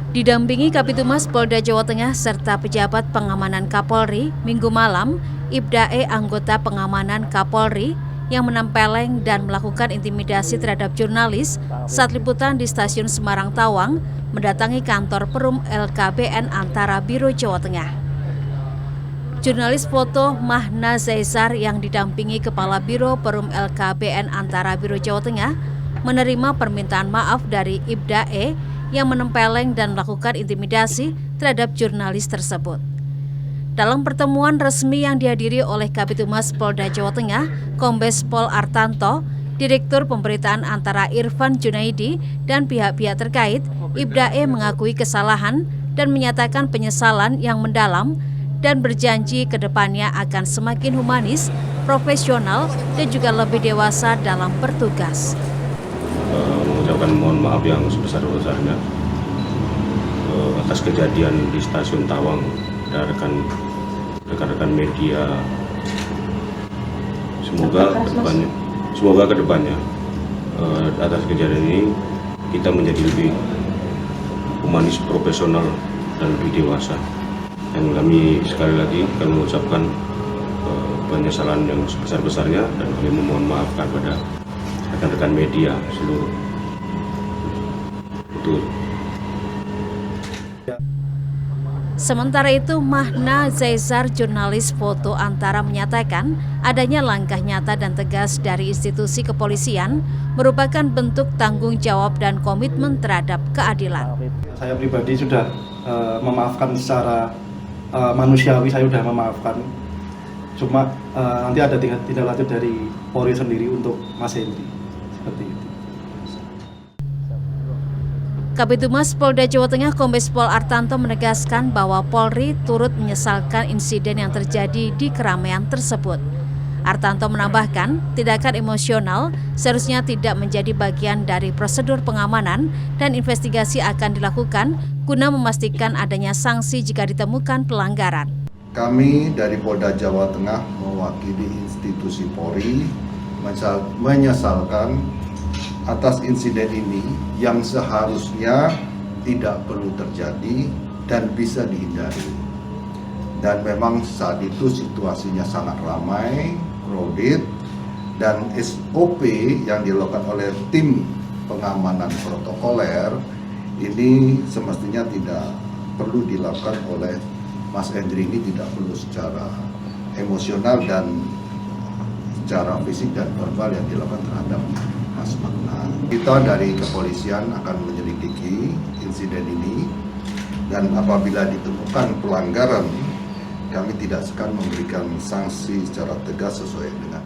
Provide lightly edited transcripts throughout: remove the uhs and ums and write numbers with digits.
Didampingi Kapitumas Polda Jawa Tengah serta pejabat pengamanan Kapolri, Minggu malam, Ibda.E anggota pengamanan Kapolri yang menempeleng dan melakukan intimidasi terhadap jurnalis saat liputan di stasiun Semarang Tawang mendatangi kantor Perum LKBN Antara Biro Jawa Tengah. Jurnalis foto Mahna Zaisar yang didampingi Kepala Biro Perum LKBN Antara Biro Jawa Tengah menerima permintaan maaf dari Ibda.E yang menempeleng dan melakukan intimidasi terhadap jurnalis tersebut. Dalam pertemuan resmi yang dihadiri oleh Kapitumas Polda Jawa Tengah, Kombes Pol Artanto, Direktur Pemberitaan Antara Irfan Junaidi dan pihak-pihak terkait, Ibda.E mengakui kesalahan dan menyatakan penyesalan yang mendalam dan berjanji ke depannya akan semakin humanis, profesional, dan juga lebih dewasa dalam bertugas. Mengucapkan mohon maaf yang sebesar-besarnya atas kejadian di stasiun Tawang dan rekan-rekan media. Semoga kedepannya atas kejadian ini kita menjadi lebih humanis, profesional, dan lebih dewasa. Dan kami sekali lagi akan mengucapkan penyesalan yang sebesar-besarnya dan kami memohon maaf kepada rekan-rekan media seluruh. Betul. Sementara itu, Mahna Zaisar, jurnalis foto Antara, menyatakan adanya langkah nyata dan tegas dari institusi kepolisian merupakan bentuk tanggung jawab dan komitmen terhadap keadilan. Saya pribadi sudah memaafkan secara manusiawi, saya sudah memaafkan. Cuma nanti ada tindak lanjut dari Polri sendiri untuk Mas Hendri. Seperti itu. Kapitumas Polda Jawa Tengah Kombes Pol Artanto menegaskan bahwa Polri turut menyesalkan insiden yang terjadi di keramaian tersebut. Artanto menambahkan, tindakan emosional seharusnya tidak menjadi bagian dari prosedur pengamanan dan investigasi akan dilakukan guna memastikan adanya sanksi jika ditemukan pelanggaran. Kami dari Polda Jawa Tengah mewakili institusi Polri menyesalkan atas insiden ini yang seharusnya tidak perlu terjadi dan bisa dihindari. Dan memang saat itu situasinya sangat ramai, crowded, dan SOP yang dilakukan oleh tim pengamanan protokoler ini semestinya tidak perlu dilakukan oleh Mas Hendri, ini tidak perlu secara emosional dan secara fisik dan verbal yang dilakukan terhadap Mas Mahna. Kita dari kepolisian akan menyelidiki insiden ini dan apabila ditemukan pelanggaran, kami tidak akan memberikan sanksi secara tegas sesuai dengan.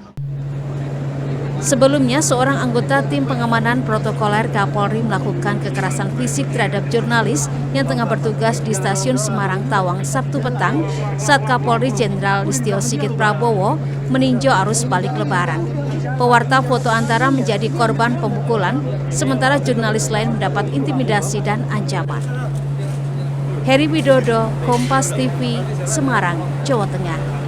Sebelumnya, seorang anggota tim pengamanan protokoler Kapolri melakukan kekerasan fisik terhadap jurnalis yang tengah bertugas di stasiun Semarang Tawang Sabtu petang saat Kapolri Jenderal Listio Sigit Prabowo meninjau arus balik Lebaran. Pewarta foto Antara menjadi korban pemukulan, sementara jurnalis lain mendapat intimidasi dan ancaman. Heri Widodo, Kompas TV, Semarang, Jawa Tengah.